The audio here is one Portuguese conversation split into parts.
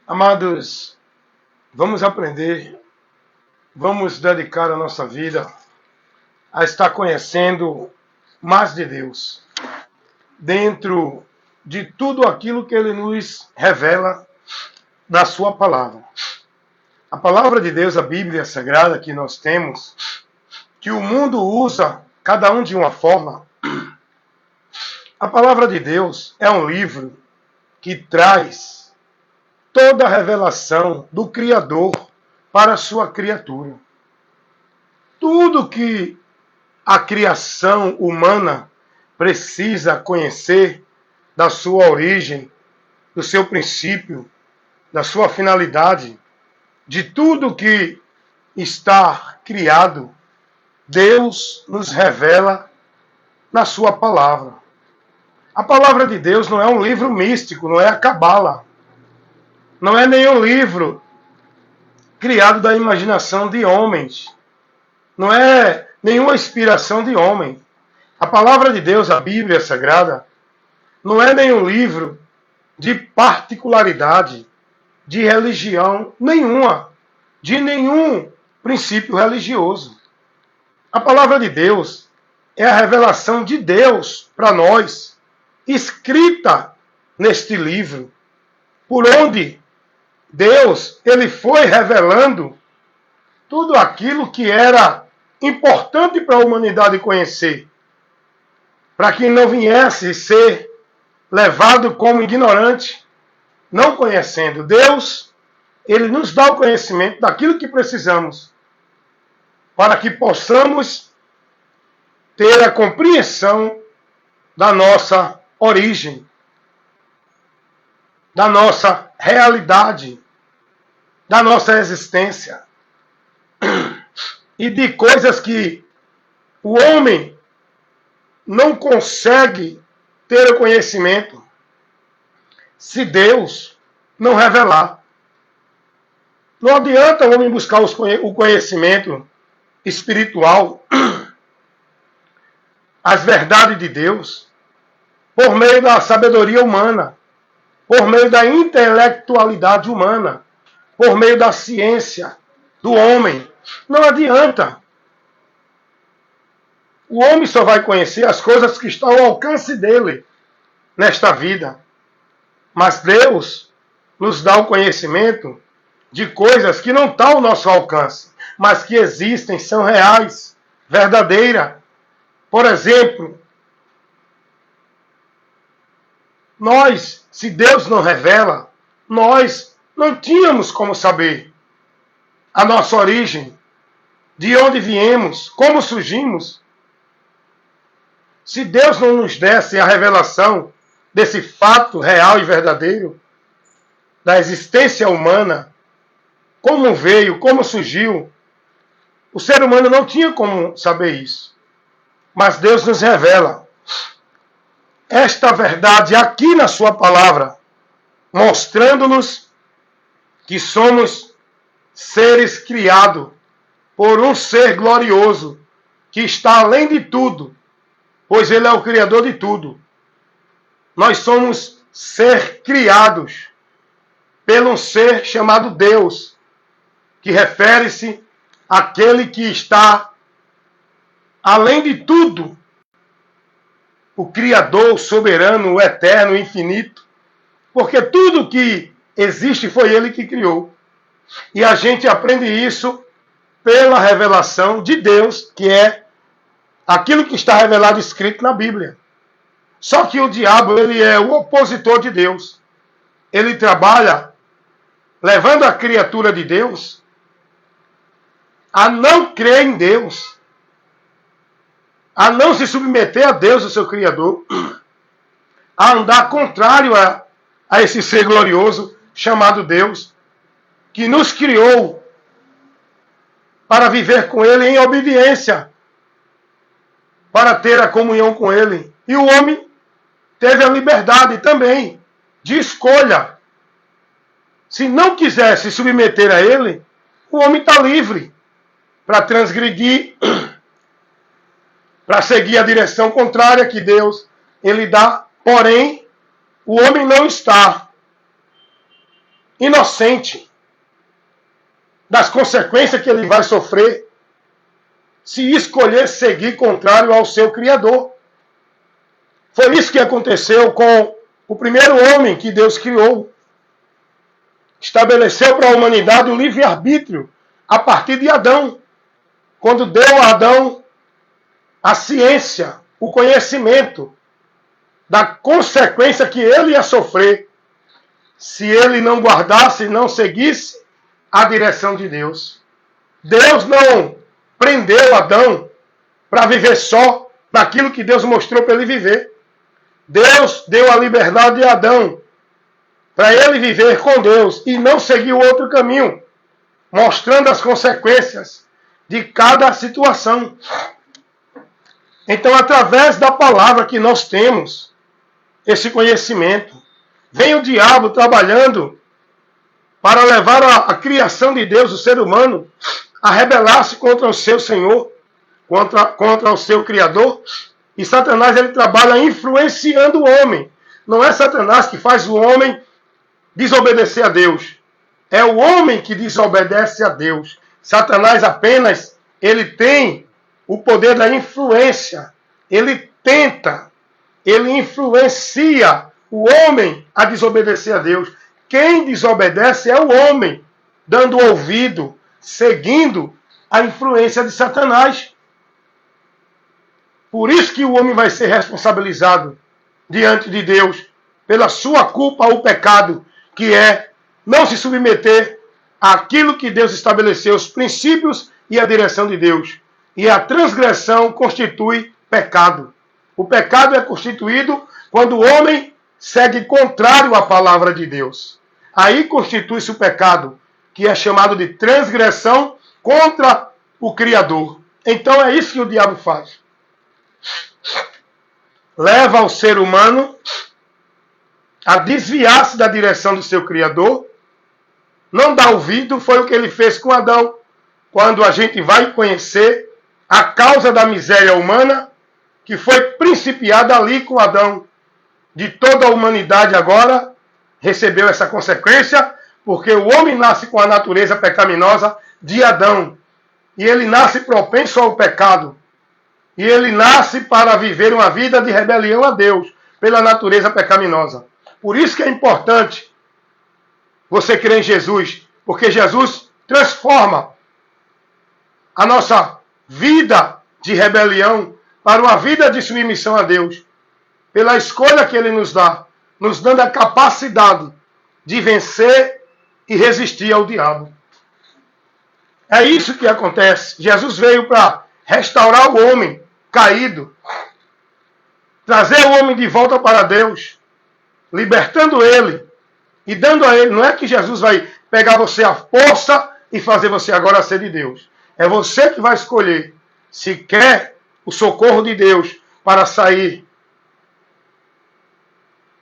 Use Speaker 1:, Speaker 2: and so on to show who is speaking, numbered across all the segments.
Speaker 1: Amados, vamos aprender, vamos dedicar a nossa vida a estar conhecendo mais de Deus, dentro de tudo aquilo que Ele nos revela na Sua palavra. A palavra de Deus, a Bíblia Sagrada que nós temos, que o mundo usa, cada um de uma forma. A palavra de Deus é um livro que traz toda a revelação do Criador para a sua criatura. Tudo que a criação humana precisa conhecer da sua origem, do seu princípio, da sua finalidade, de tudo que está criado, Deus nos revela na sua palavra. A palavra de Deus não é um livro místico, não é a Cabala. Não é nenhum livro criado da imaginação de homens. Não é nenhuma inspiração de homem. A palavra de Deus, a Bíblia Sagrada, não é nenhum livro de particularidade, de religião nenhuma, de nenhum princípio religioso. A palavra de Deus é a revelação de Deus para nós, escrita neste livro, por onde Deus ele foi revelando tudo aquilo que era importante para a humanidade conhecer, para que não viesse ser levado como ignorante, não conhecendo. Deus, ele nos dá o conhecimento daquilo que precisamos, para que possamos ter a compreensão da nossa origem, da nossa realidade, da nossa existência, e de coisas que o homem não consegue ter o conhecimento se Deus não revelar. Não adianta o homem buscar o conhecimento espiritual, as verdades de Deus, por meio da sabedoria humana, por meio da intelectualidade humana, por meio da ciência do homem. Não adianta. O homem só vai conhecer as coisas que estão ao alcance dele nesta vida. Mas Deus nos dá o conhecimento de coisas que não estão ao nosso alcance, mas que existem, são reais, verdadeiras. Por exemplo, nós, se Deus não revela, nós não tínhamos como saber a nossa origem, de onde viemos, como surgimos. Se Deus não nos desse a revelação desse fato real e verdadeiro, da existência humana, como veio, como surgiu, o ser humano não tinha como saber isso. Mas Deus nos revela esta verdade aqui na sua palavra, mostrando-nos que somos seres criados por um ser glorioso, que está além de tudo, pois ele é o Criador de tudo. Nós somos ser criados pelo um ser chamado Deus, que refere-se àquele que está além de tudo, o Criador, o soberano, o eterno, o infinito, porque tudo que existe foi ele que criou. E a gente aprende isso pela revelação de Deus, que é aquilo que está revelado escrito na Bíblia. Só que o diabo, ele é o opositor de Deus. Ele trabalha levando a criatura de Deus a não crer em Deus, a não se submeter a Deus, o seu Criador, a andar contrário a esse ser glorioso chamado Deus, que nos criou para viver com Ele em obediência, para ter a comunhão com Ele. E o homem teve a liberdade também de escolha. Se não quiser se submeter a Ele, o homem está livre para transgredir, para seguir a direção contrária que Deus ele dá. Porém, o homem não está inocente das consequências que ele vai sofrer se escolher seguir contrário ao seu Criador. Foi isso que aconteceu com o primeiro homem que Deus criou. Estabeleceu para a humanidade o livre-arbítrio a partir de Adão. Quando deu a Adão a ciência, o conhecimento da consequência que ele ia sofrer se ele não guardasse, não seguisse a direção de Deus. Deus não prendeu Adão para viver só daquilo que Deus mostrou para ele viver. Deus deu a liberdade a Adão para ele viver com Deus e não seguir o outro caminho, mostrando as consequências de cada situação. Então, através da palavra que nós temos esse conhecimento, vem o diabo trabalhando para levar a criação de Deus, o ser humano, a rebelar-se contra o seu Senhor, contra o seu Criador. E Satanás, ele trabalha influenciando o homem. Não é Satanás que faz o homem desobedecer a Deus. É o homem que desobedece a Deus. Satanás apenas, ele tem o poder da influência. Ele tenta, ele influencia o homem a desobedecer a Deus. Quem desobedece é o homem, dando ouvido, seguindo a influência de Satanás. Por isso que o homem vai ser responsabilizado diante de Deus pela sua culpa ao pecado, que é não se submeter àquilo que Deus estabeleceu, os princípios e a direção de Deus. E a transgressão constitui pecado. O pecado é constituído quando o homem segue contrário à palavra de Deus. Aí constitui-se o pecado, que é chamado de transgressão contra o Criador. Então é isso que o diabo faz. Leva o ser humano a desviar-se da direção do seu Criador, não dá ouvido. Foi o que ele fez com Adão. Quando a gente vai conhecer a causa da miséria humana, que foi principiada ali com Adão, de toda a humanidade agora, recebeu essa consequência, porque o homem nasce com a natureza pecaminosa de Adão. E ele nasce propenso ao pecado. E ele nasce para viver uma vida de rebelião a Deus, pela natureza pecaminosa. Por isso que é importante você crer em Jesus, porque Jesus transforma a nossa vida de rebelião para uma vida de submissão a Deus, pela escolha que Ele nos dá, nos dando a capacidade de vencer e resistir ao diabo. É isso que acontece. Jesus veio para restaurar o homem caído, trazer o homem de volta para Deus, libertando ele e dando a ele. Não é que Jesus vai pegar você à força e fazer você agora ser de Deus. É você que vai escolher se quer o socorro de Deus para sair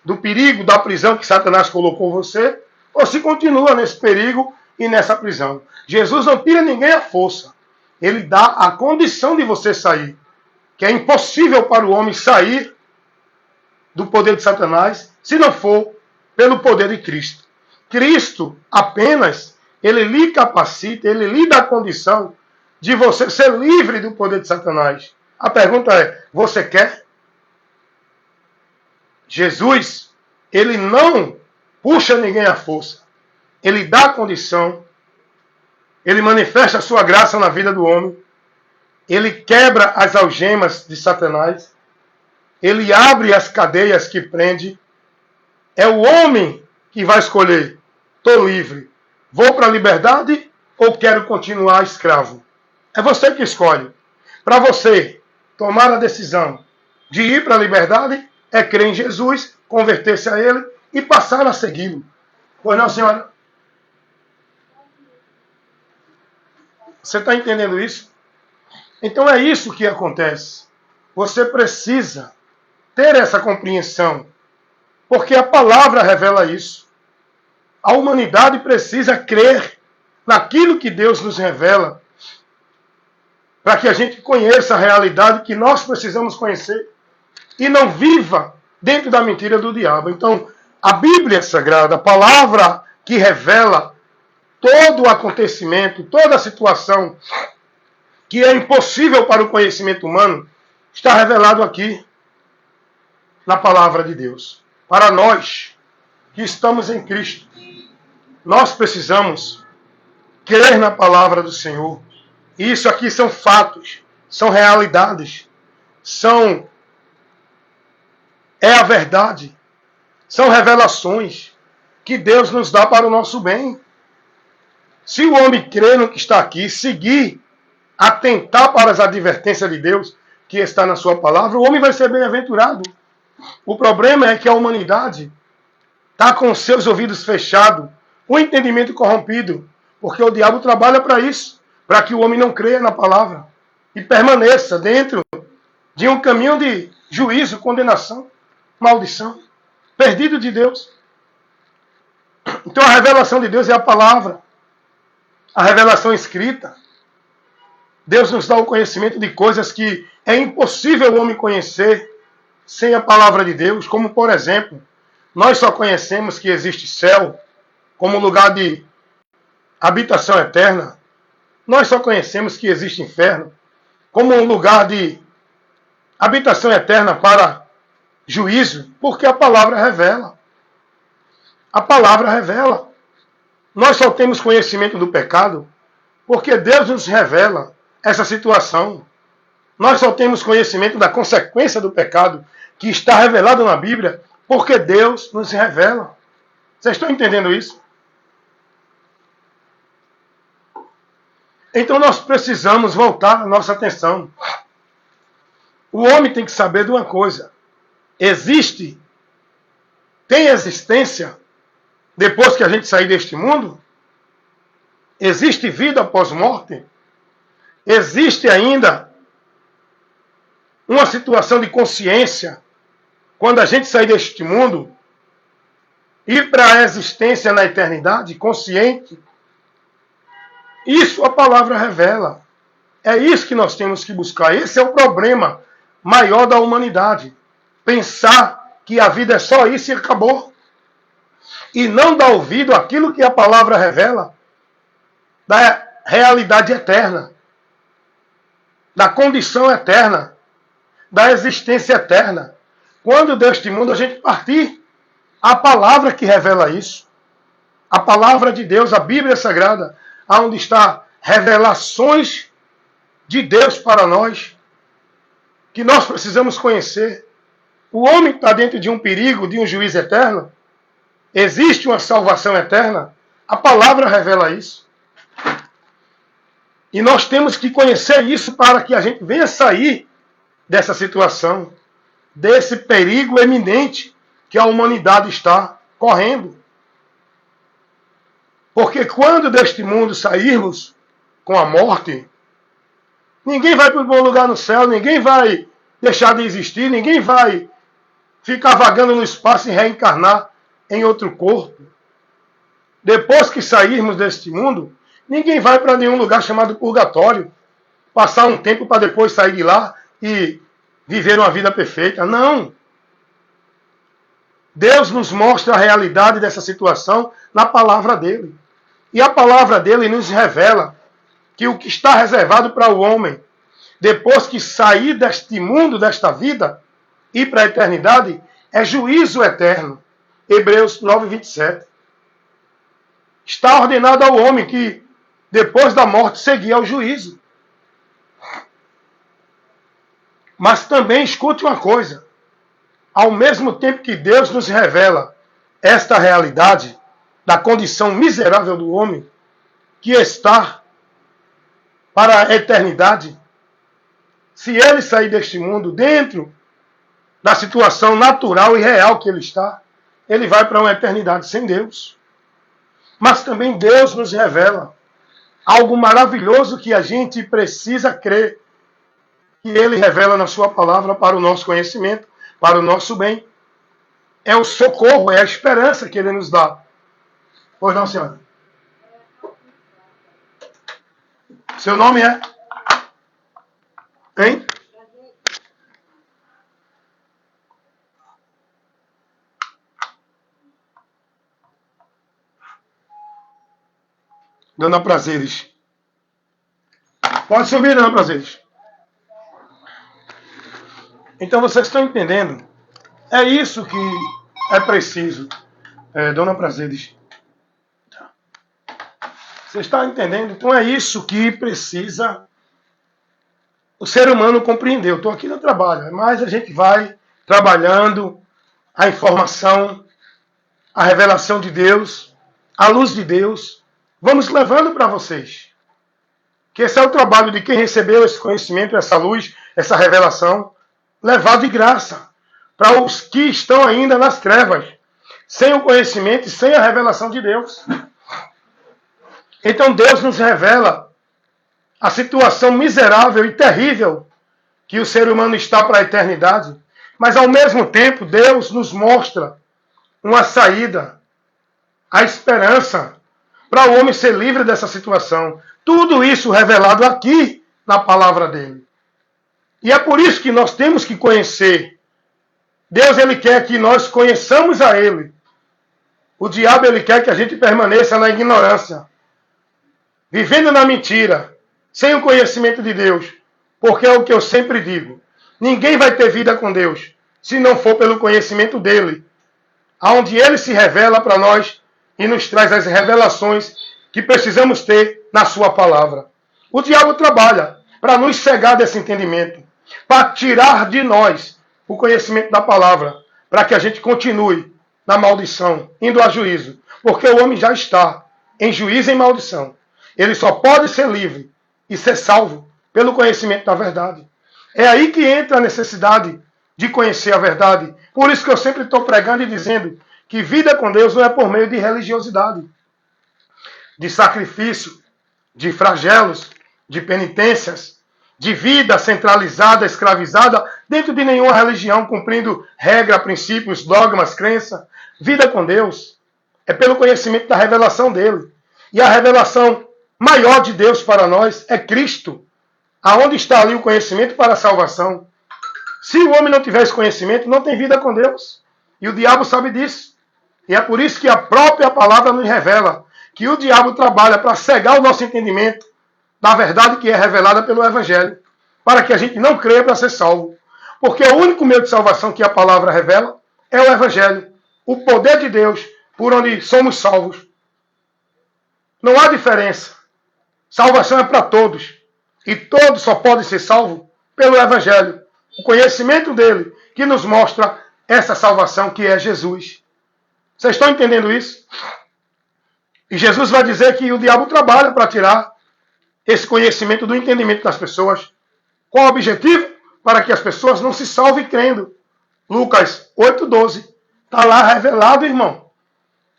Speaker 1: do perigo da prisão que Satanás colocou você, ou se continua nesse perigo e nessa prisão. Jesus não tira ninguém à força. Ele dá a condição de você sair. Que é impossível para o homem sair do poder de Satanás se não for pelo poder de Cristo. Cristo apenas, ele lhe capacita, ele lhe dá a condição de você ser livre do poder de Satanás. A pergunta é, você quer? Jesus, ele não puxa ninguém à força. Ele dá a condição, ele manifesta a sua graça na vida do homem, ele quebra as algemas de Satanás, ele abre as cadeias que prende. É o homem que vai escolher, estou livre, vou para a liberdade ou quero continuar escravo? É você que escolhe. Para você tomar a decisão de ir para a liberdade, é crer em Jesus, converter-se a Ele e passar a segui-lo. Pois não, senhora? Você está entendendo isso? Então é isso que acontece. Você precisa ter essa compreensão, porque a palavra revela isso. A humanidade precisa crer naquilo que Deus nos revela, para que a gente conheça a realidade que nós precisamos conhecer e não viva dentro da mentira do diabo. Então, a Bíblia Sagrada, a palavra que revela todo o acontecimento, toda a situação que é impossível para o conhecimento humano, está revelado aqui na palavra de Deus. Para nós que estamos em Cristo, nós precisamos crer na palavra do Senhor. Isso aqui são fatos, são realidades, é a verdade, são revelações que Deus nos dá para o nosso bem. Se o homem crer no que está aqui, seguir, atentar para as advertências de Deus que está na sua palavra, o homem vai ser bem-aventurado. O problema é que a humanidade está com os seus ouvidos fechados, o entendimento corrompido, porque o diabo trabalha para isso, para que o homem não creia na palavra e permaneça dentro de um caminho de juízo, condenação, maldição, perdido de Deus. Então a revelação de Deus é a palavra, a revelação escrita. Deus nos dá o conhecimento de coisas que é impossível o homem conhecer sem a palavra de Deus, como por exemplo, nós só conhecemos que existe céu como lugar de habitação eterna. Nós só conhecemos que existe inferno como um lugar de habitação eterna para juízo, porque a palavra revela. A palavra revela. Nós só temos conhecimento do pecado porque Deus nos revela essa situação. Nós só temos conhecimento da consequência do pecado que está revelado na Bíblia porque Deus nos revela. Vocês estão entendendo isso? Então nós precisamos voltar a nossa atenção. O homem tem que saber de uma coisa. Tem existência depois que a gente sair deste mundo? Existe vida após morte? Existe ainda uma situação de consciência quando a gente sair deste mundo, ir para a existência na eternidade, consciente? Isso a palavra revela. É isso que nós temos que buscar. Esse é o problema maior da humanidade. Pensar que a vida é só isso e acabou. E não dar ouvido àquilo que a palavra revela da realidade eterna, da condição eterna, da existência eterna. Quando deste mundo a gente partir, a palavra que revela isso, a palavra de Deus, a Bíblia Sagrada, onde está revelações de Deus para nós, que nós precisamos conhecer. O homem está dentro de um perigo, de um juízo eterno. Existe uma salvação eterna. A palavra revela isso. E nós temos que conhecer isso para que a gente venha sair dessa situação, desse perigo eminente que a humanidade está correndo. Porque quando deste mundo sairmos com a morte, ninguém vai para um bom lugar no céu, ninguém vai deixar de existir, ninguém vai ficar vagando no espaço e reencarnar em outro corpo. Depois que sairmos deste mundo, ninguém vai para nenhum lugar chamado purgatório, passar um tempo para depois sair de lá e viver uma vida perfeita. Não. Deus nos mostra a realidade dessa situação na palavra dele. E a palavra dele nos revela que o que está reservado para o homem, depois que sair deste mundo, desta vida, ir para a eternidade, é juízo eterno. Hebreus 9, 27. Está ordenado ao homem que, depois da morte, seguir ao juízo. Mas também escute uma coisa. Ao mesmo tempo que Deus nos revela esta realidade da condição miserável do homem, que está para a eternidade, se ele sair deste mundo dentro da situação natural e real que ele está, ele vai para uma eternidade sem Deus. Mas também Deus nos revela algo maravilhoso que a gente precisa crer, que ele revela na sua palavra para o nosso conhecimento, para o nosso bem. É o socorro, é a esperança que ele nos dá. Pois não, senhora? Seu nome é? Hein? Dona Prazeres. Pode subir, Dona Prazeres. Então vocês estão entendendo? É isso que é preciso. Dona Prazeres. Você está entendendo? Então é isso que precisa o ser humano compreender. Eu estou aqui no trabalho, mas a gente vai trabalhando a informação, a revelação de Deus, a luz de Deus. Vamos levando para vocês. Que esse é o trabalho de quem recebeu esse conhecimento, essa luz, essa revelação, levar de graça para os que estão ainda nas trevas, sem o conhecimento e sem a revelação de Deus. Então Deus nos revela a situação miserável e terrível que o ser humano está para a eternidade, mas ao mesmo tempo Deus nos mostra uma saída, a esperança para o homem ser livre dessa situação. Tudo isso revelado aqui na palavra dele. E é por isso que nós temos que conhecer. Deus, ele quer que nós conheçamos a ele. O diabo, ele quer que a gente permaneça na ignorância, vivendo na mentira, sem o conhecimento de Deus. Porque é o que eu sempre digo. Ninguém vai ter vida com Deus se não for pelo conhecimento dele, aonde ele se revela para nós e nos traz as revelações que precisamos ter na sua palavra. O diabo trabalha para nos cegar desse entendimento, para tirar de nós o conhecimento da palavra, para que a gente continue na maldição, indo a juízo. Porque o homem já está em juízo e em maldição. Ele só pode ser livre e ser salvo pelo conhecimento da verdade. É aí que entra a necessidade de conhecer a verdade. Por isso que eu sempre estou pregando e dizendo que vida com Deus não é por meio de religiosidade, de sacrifício, de flagelos, de penitências, de vida centralizada, escravizada, dentro de nenhuma religião, cumprindo regra, princípios, dogmas, crença. Vida com Deus é pelo conhecimento da revelação dele. E a revelação maior de Deus para nós é Cristo. Aonde está ali o conhecimento para a salvação? Se o homem não tiver esse conhecimento, não tem vida com Deus. E o diabo sabe disso. E é por isso que a própria palavra nos revela que o diabo trabalha para cegar o nosso entendimento da verdade que é revelada pelo Evangelho, para que a gente não creia para ser salvo. Porque o único meio de salvação que a palavra revela é o Evangelho, o poder de Deus, por onde somos salvos. Não há diferença. Salvação é para todos. E todos só podem ser salvos pelo Evangelho. O conhecimento dele que nos mostra essa salvação que é Jesus. Vocês estão entendendo isso? E Jesus vai dizer que o diabo trabalha para tirar esse conhecimento do entendimento das pessoas. Qual o objetivo? Para que as pessoas não se salvem crendo. Lucas 8,12. Está lá revelado, irmão.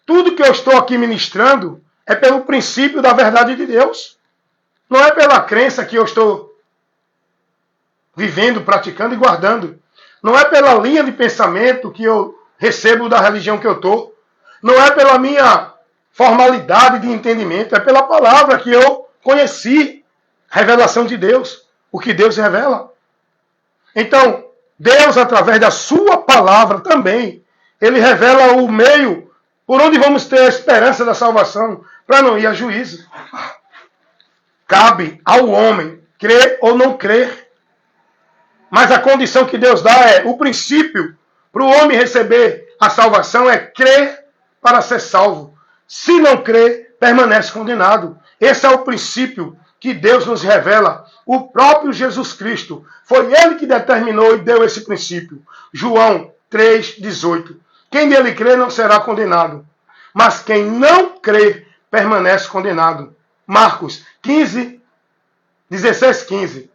Speaker 1: Tudo que eu estou aqui ministrando é pelo princípio da verdade de Deus. Não é pela crença que eu estou vivendo, praticando e guardando. Não é pela linha de pensamento que eu recebo da religião que eu estou. Não é pela minha formalidade de entendimento. É pela palavra que eu conheci. Revelação de Deus. O que Deus revela. Então, Deus, através da sua palavra também, ele revela o meio por onde vamos ter a esperança da salvação para não ir a juízo. Cabe ao homem crer ou não crer. Mas a condição que Deus dá é, o princípio para o homem receber a salvação é crer para ser salvo. Se não crer, permanece condenado. Esse é o princípio que Deus nos revela. O próprio Jesus Cristo. Foi ele que determinou e deu esse princípio. João 3,18. Quem nele crê não será condenado. Mas quem não crê, permanece condenado. Marcos 15, 16, 15.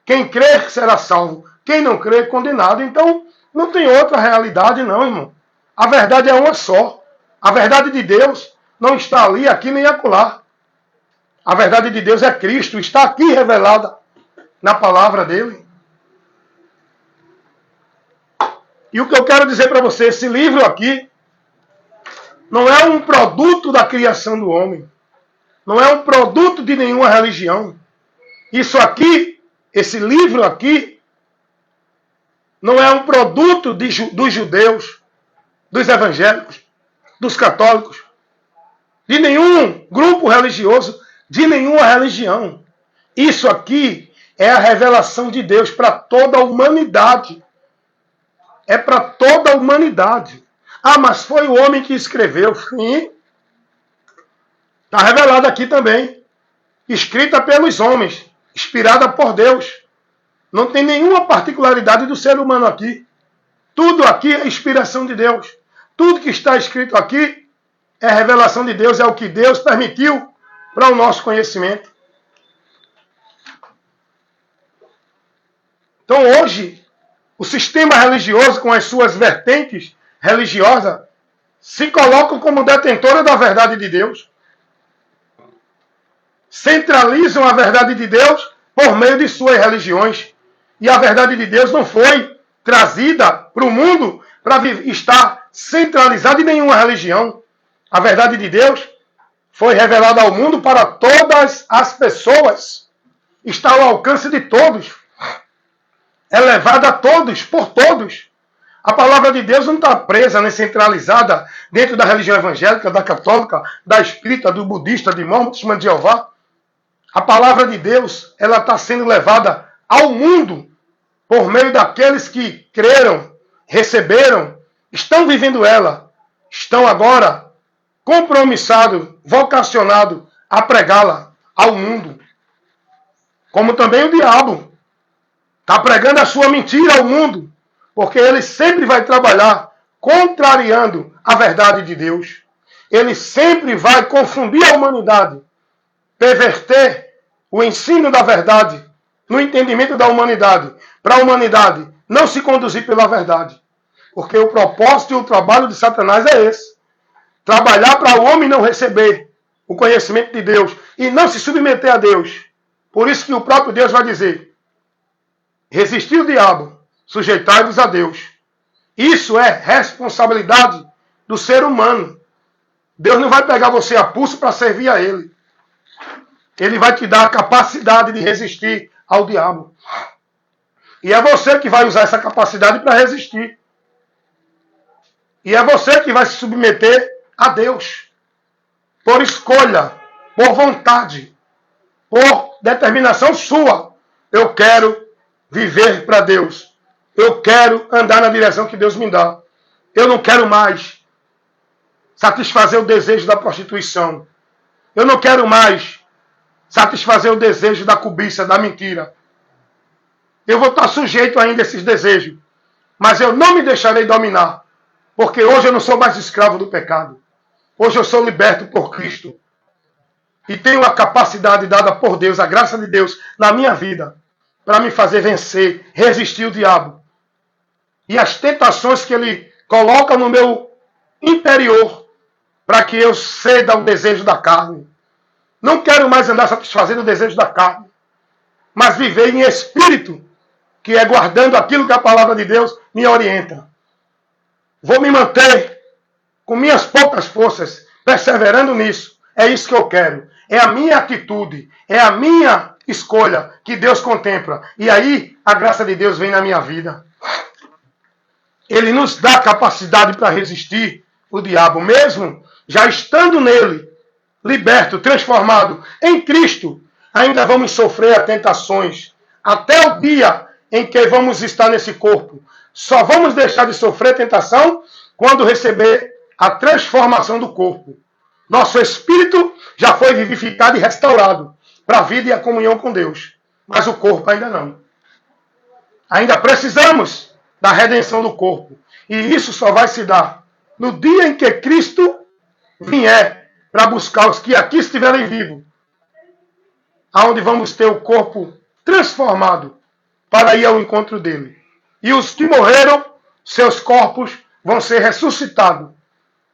Speaker 1: Quem crer será salvo. Quem não crer, condenado. Então, não tem outra realidade não, irmão. A verdade é uma só. A verdade de Deus não está ali, aqui nem acolá. A verdade de Deus é Cristo. Está aqui revelada na palavra dele. E o que eu quero dizer para você, esse livro aqui não é um produto da criação do homem. Não é um produto de nenhuma religião. Isso aqui, esse livro aqui, não é um produto dos judeus, dos evangélicos, dos católicos, de nenhum grupo religioso. de nenhuma religião. Isso aqui é a revelação de Deus para toda a humanidade. É para toda a humanidade. Ah, mas foi o homem que escreveu. Sim. Está revelado aqui também. Escrita pelos homens. Inspirada por Deus. Não tem nenhuma particularidade do ser humano aqui. Tudo aqui é inspiração de Deus. Tudo que está escrito aqui é revelação de Deus. É o que Deus permitiu para o nosso conhecimento. Então hoje, o sistema religioso com as suas vertentes religiosas se colocam como detentora da verdade de Deus. Centralizam a verdade de Deus por meio de suas religiões. E a verdade de Deus não foi trazida para o mundo para estar centralizada em nenhuma religião. A verdade de Deus foi revelada ao mundo para todas as pessoas. Está ao alcance de todos. É levada a todos, por todos. A palavra de Deus não está presa nem centralizada dentro da religião evangélica, da católica, da espírita, do budista, de Mormon, de Jeová. A palavra de Deus, ela está sendo levada ao mundo por meio daqueles que creram, receberam, estão vivendo ela, estão agora compromissados, vocacionados a pregá-la ao mundo. Como também o diabo está pregando a sua mentira ao mundo, porque ele sempre vai trabalhar contrariando a verdade de Deus. Ele sempre vai confundir a humanidade, perverter o ensino da verdade no entendimento da humanidade, para a humanidade não se conduzir pela verdade. Porque o propósito e o trabalho de Satanás é esse. Trabalhar para o homem não receber o conhecimento de Deus e não se submeter a Deus. Por isso que o próprio Deus vai dizer: resistir o diabo, sujeitai-vos a Deus. Isso é responsabilidade do ser humano. Deus não vai pegar você a pulso para servir a Ele. Ele vai te dar a capacidade de resistir ao diabo. E é você que vai usar essa capacidade para resistir. E é você que vai se submeter a Deus. Por escolha, por vontade, por determinação sua. Eu quero viver para Deus. Eu quero andar na direção que Deus me dá. Eu não quero mais satisfazer o desejo da prostituição. Eu não quero mais satisfazer o desejo da cobiça, da mentira. Eu vou estar sujeito ainda a esses desejos. Mas eu não me deixarei dominar. Porque hoje eu não sou mais escravo do pecado. Hoje eu sou liberto por Cristo. E tenho a capacidade dada por Deus, a graça de Deus na minha vida, para me fazer vencer, resistir o diabo. E as tentações que ele coloca no meu interior, para que eu ceda ao desejo da carne. Não quero mais andar satisfazendo o desejo da carne, mas viver em espírito, que é guardando aquilo que a palavra de Deus me orienta. Vou me manter com minhas poucas forças, perseverando nisso. É isso que eu quero. É a minha atitude, é a minha escolha que Deus contempla. E aí a graça de Deus vem na minha vida. Ele nos dá capacidade para resistir o diabo, mesmo já estando nele, liberto, transformado em Cristo. Ainda vamos sofrer as tentações até o dia em que vamos estar nesse corpo. Só vamos deixar de sofrer tentação quando receber a transformação do corpo. Nosso espírito já foi vivificado e restaurado para a vida e a comunhão com Deus. Mas o corpo ainda não. Ainda precisamos da redenção do corpo. E isso só vai se dar no dia em que Cristo vier para buscar os que aqui estiverem vivos. Aonde vamos ter o corpo transformado para ir ao encontro dele. E os que morreram, seus corpos vão ser ressuscitados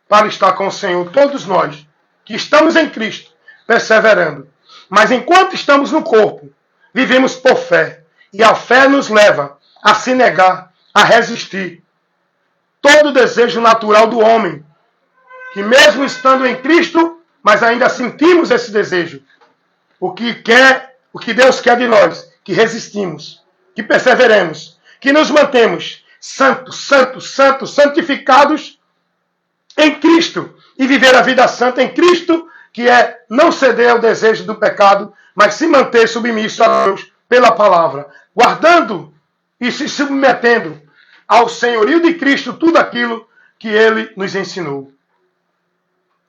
Speaker 1: para estar com o Senhor. Todos nós que estamos em Cristo, perseverando. Mas enquanto estamos no corpo, vivemos por fé. E a fé nos leva a se negar, a resistir. Todo desejo natural do homem, que mesmo estando em Cristo, mas ainda sentimos esse desejo. O que Deus quer de nós, que resistimos, que perseveremos, que nos mantemos santificados em Cristo. E viver a vida santa em Cristo que é não ceder ao desejo do pecado, mas se manter submisso a Deus pela palavra, guardando e se submetendo ao senhorio de Cristo, tudo aquilo que Ele nos ensinou.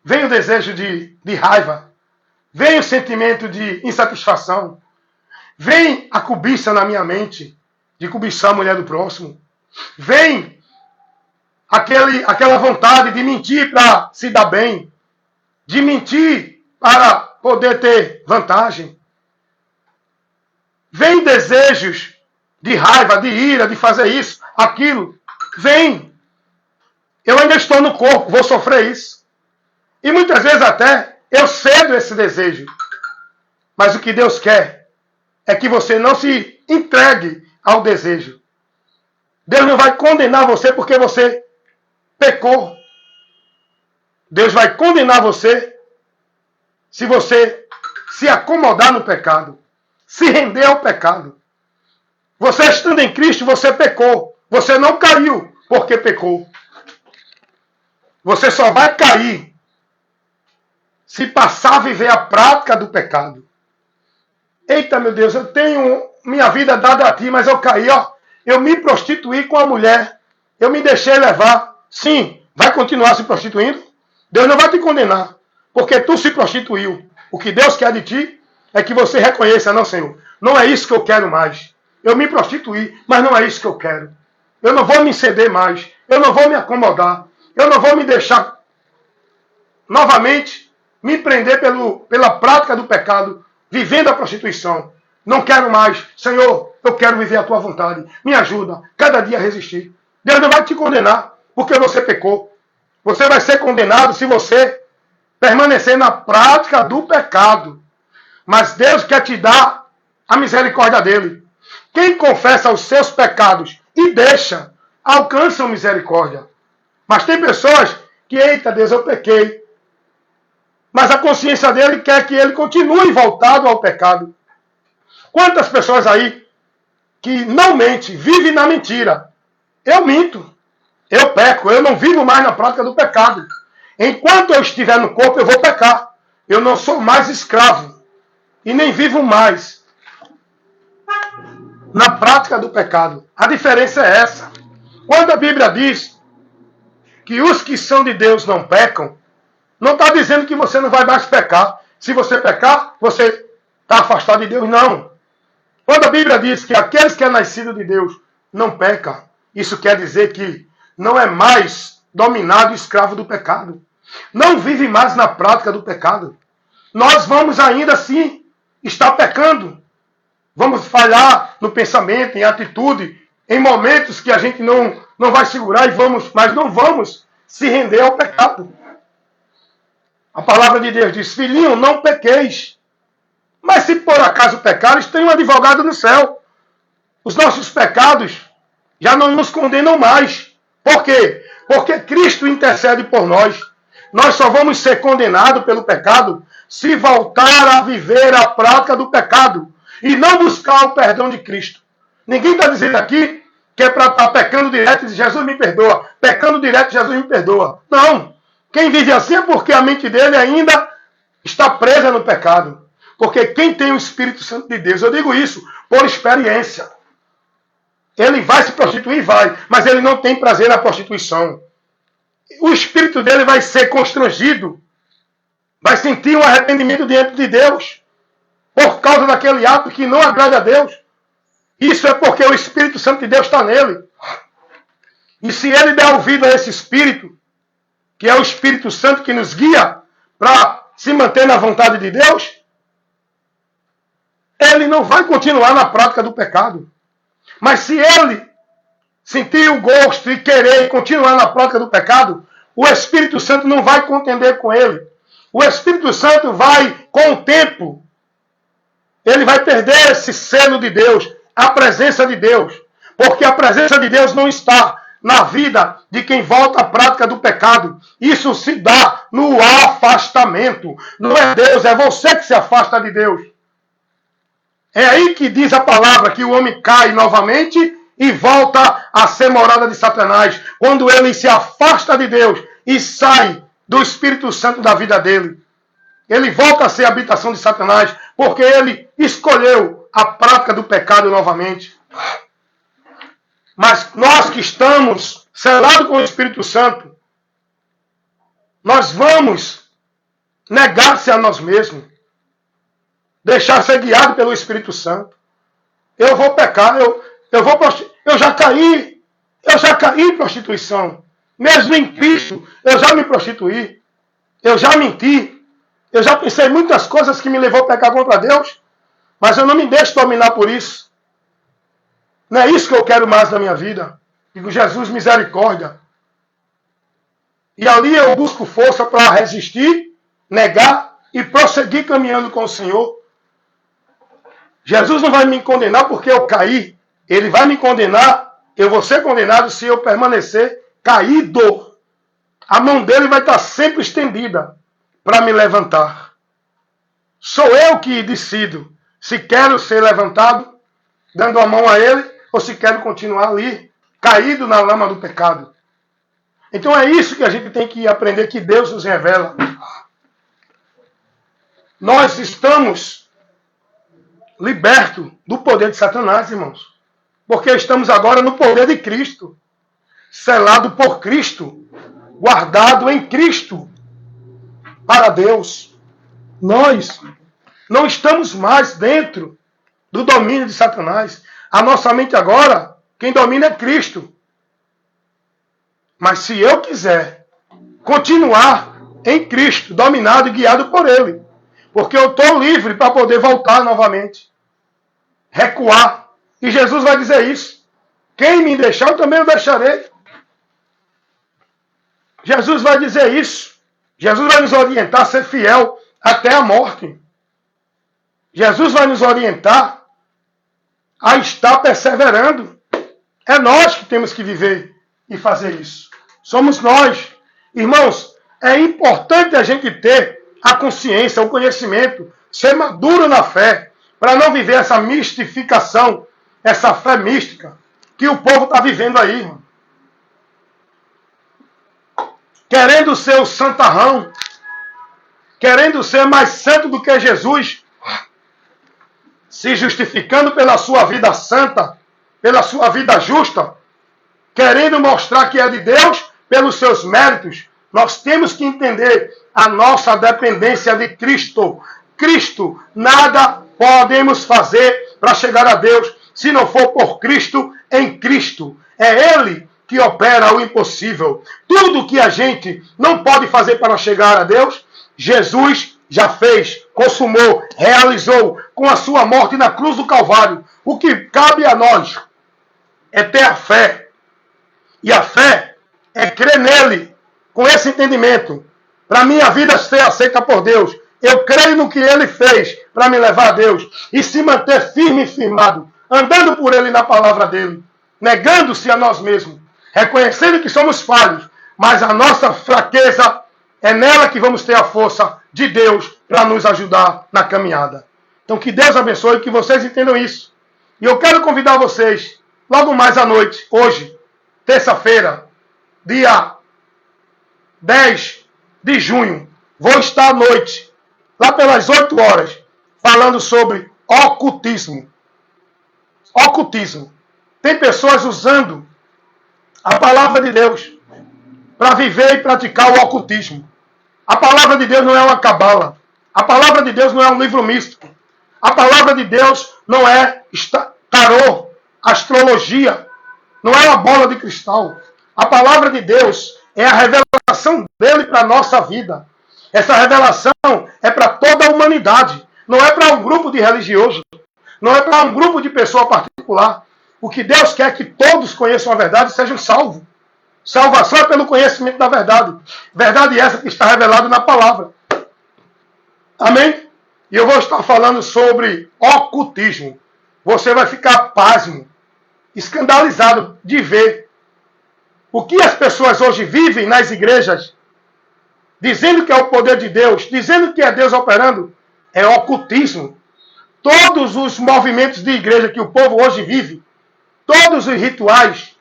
Speaker 1: Vem o desejo de raiva, vem o sentimento de insatisfação, vem a cobiça na minha mente, de cobiçar a mulher do próximo, vem aquela vontade de mentir para se dar bem, de mentir para poder ter vantagem. Vem desejos de raiva, de ira, de fazer isso, aquilo. Vem. Eu ainda estou no corpo, vou sofrer isso. E muitas vezes até eu cedo esse desejo. Mas o que Deus quer é que você não se entregue ao desejo. Deus não vai condenar você porque você pecou. Deus vai condenar você se você se acomodar no pecado, se render ao pecado. Você estando em Cristo, você pecou. Você não caiu porque pecou. Você só vai cair se passar a viver a prática do pecado. Eita, meu Deus, eu tenho minha vida dada a ti, mas eu caí, ó. Eu me prostituí com a mulher. Eu me deixei levar. Sim, vai continuar se prostituindo? Deus não vai te condenar, porque tu se prostituiu. O que Deus quer de ti é que você reconheça, não, Senhor, não é isso que eu quero mais. Eu me prostituí, mas não é isso que eu quero. Eu não vou me ceder mais. Eu não vou me acomodar. Eu não vou me deixar novamente me prender pela prática do pecado, vivendo a prostituição. Não quero mais. Senhor, eu quero viver a tua vontade. Me ajuda cada dia a resistir. Deus não vai te condenar porque você pecou. Você vai ser condenado se você permanecer na prática do pecado. Mas Deus quer te dar a misericórdia dele. Quem confessa os seus pecados e deixa, alcança a misericórdia. Mas tem pessoas que, eita Deus, eu pequei. Mas a consciência dele quer que ele continue voltado ao pecado. Quantas pessoas aí que não mente, vivem na mentira? Eu minto. Eu peco, eu não vivo mais na prática do pecado. Enquanto eu estiver no corpo, eu vou pecar. Eu não sou mais escravo. E nem vivo mais na prática do pecado. A diferença é essa. Quando a Bíblia diz que os que são de Deus não pecam, não está dizendo que você não vai mais pecar. Se você pecar, você está afastado de Deus. Não. Quando a Bíblia diz que aqueles que é nascido de Deus não pecam, isso quer dizer que não é mais dominado e escravo do pecado. Não vive mais na prática do pecado. Nós vamos ainda assim estar pecando. Vamos falhar no pensamento, em atitude, em momentos que a gente não vai segurar mas não vamos se render ao pecado. A palavra de Deus diz, filhinho, não pequeis. Mas se por acaso pecares, tem um advogado no céu. Os nossos pecados já não nos condenam mais. Por quê? Porque Cristo intercede por nós. Nós só vamos ser condenados pelo pecado se voltar a viver a prática do pecado e não buscar o perdão de Cristo. Ninguém está dizendo aqui que é para estar pecando direto e dizer, Jesus me perdoa. Pecando direto, Jesus me perdoa. Não. Quem vive assim é porque a mente dele ainda está presa no pecado. Porque quem tem o Espírito Santo de Deus, eu digo isso por experiência. Ele vai se prostituir? Vai. Mas ele não tem prazer na prostituição. O espírito dele vai ser constrangido. Vai sentir um arrependimento diante de Deus. Por causa daquele ato que não agrada a Deus. Isso é porque o Espírito Santo de Deus está nele. E se ele der ouvido a esse Espírito, que é o Espírito Santo que nos guia para se manter na vontade de Deus, ele não vai continuar na prática do pecado. Mas se ele sentir o gosto e querer continuar na prática do pecado, o Espírito Santo não vai contender com ele. O Espírito Santo vai, com o tempo, ele vai perder esse selo de Deus, a presença de Deus. Porque a presença de Deus não está na vida de quem volta à prática do pecado. Isso se dá no afastamento. Não é Deus, é você que se afasta de Deus. É aí que diz a palavra que o homem cai novamente e volta a ser morada de Satanás. Quando ele se afasta de Deus e sai do Espírito Santo da vida dele. ele volta a ser a habitação de Satanás, porque ele escolheu a prática do pecado novamente. Mas nós que estamos selados com o Espírito Santo, nós vamos negar-se a nós mesmos, deixar ser guiado pelo Espírito Santo. Eu vou pecar, eu já caí em prostituição. Mesmo em Cristo, eu já me prostituí, eu já menti, eu já pensei em muitas coisas que me levou a pecar contra Deus, mas eu não me deixo dominar por isso. Não é isso que eu quero mais da minha vida. Digo, Jesus, misericórdia. E ali eu busco força para resistir, negar e prosseguir caminhando com o Senhor. Jesus não vai me condenar porque eu caí. Ele vai me condenar, eu vou ser condenado se eu permanecer caído. A mão dele vai estar sempre estendida para me levantar. Sou eu que decido se quero ser levantado, dando a mão a ele, ou se quero continuar ali, caído na lama do pecado. Então é isso que a gente tem que aprender, que Deus nos revela. Nós estamos libertos do poder de Satanás, irmãos. Porque estamos agora no poder de Cristo. Selado por Cristo. Guardado em Cristo. Para Deus. Nós não estamos mais dentro do domínio de Satanás. A nossa mente agora, quem domina é Cristo. Mas se eu quiser continuar em Cristo, dominado e guiado por Ele, porque eu estou livre para poder voltar novamente, recuar. E Jesus vai dizer isso. Quem me deixar, eu também o deixarei. Jesus vai dizer isso. Jesus vai nos orientar a ser fiel até a morte. Jesus vai nos orientar a estar perseverando. É nós que temos que viver e fazer isso. Somos nós. Irmãos, é importante a gente ter a consciência, o conhecimento, ser maduro na fé, para não viver essa mistificação, essa fé mística que o povo está vivendo aí, irmão. Querendo ser o santarrão, querendo ser mais santo do que Jesus, se justificando pela sua vida santa, pela sua vida justa, querendo mostrar que é de Deus pelos seus méritos. Nós temos que entender a nossa dependência de Cristo. Cristo, nada podemos fazer para chegar a Deus se não for por Cristo em Cristo. É Ele que opera o impossível. Tudo que a gente não pode fazer para chegar a Deus, Jesus já fez, consumou, realizou com a sua morte na cruz do Calvário. O que cabe a nós é ter a fé. E a fé é crer nele, com esse entendimento. Para minha vida ser aceita por Deus, eu creio no que ele fez para me levar a Deus. E se manter firme e firmado, andando por ele na palavra dele, negando-se a nós mesmos, reconhecendo que somos falhos, mas a nossa fraqueza é nela que vamos ter a força de Deus para nos ajudar na caminhada. Então que Deus abençoe, que vocês entendam isso. E eu quero convidar vocês, logo mais à noite, hoje, terça-feira, dia 10 de junho, vou estar à noite, lá pelas 8 horas, falando sobre ocultismo. Ocultismo. Tem pessoas usando a palavra de Deus para viver e praticar o ocultismo. A palavra de Deus não é uma cabala. A palavra de Deus não é um livro místico. A palavra de Deus não é tarô, astrologia. Não é uma bola de cristal. A palavra de Deus é a revelação dele para a nossa vida. Essa revelação é para toda a humanidade. Não é para um grupo de religiosos. Não é para um grupo de pessoa particular. O que Deus quer é que todos conheçam a verdade e sejam salvos. Salvação é pelo conhecimento da verdade. Verdade essa que está revelada na palavra. Amém? E eu vou estar falando sobre ocultismo. Você vai ficar pasmo, escandalizado de ver o que as pessoas hoje vivem nas igrejas, dizendo que é o poder de Deus, dizendo que é Deus operando, é ocultismo. Todos os movimentos de igreja que o povo hoje vive, todos os rituais,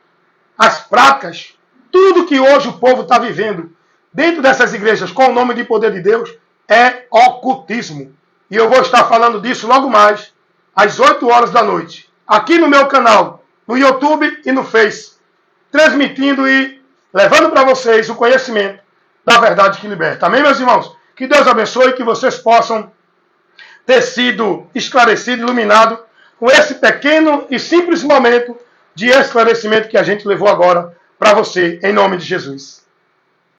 Speaker 1: as práticas, tudo que hoje o povo está vivendo dentro dessas igrejas com o nome de poder de Deus, é ocultismo. E eu vou estar falando disso logo mais, às 8 horas da noite, aqui no meu canal, no YouTube e no Face, transmitindo e levando para vocês o conhecimento da verdade que liberta. Amém, meus irmãos? Que Deus abençoe, que vocês possam ter sido esclarecido, iluminado com esse pequeno e simples momento de esclarecimento que a gente levou agora para você, em nome de Jesus.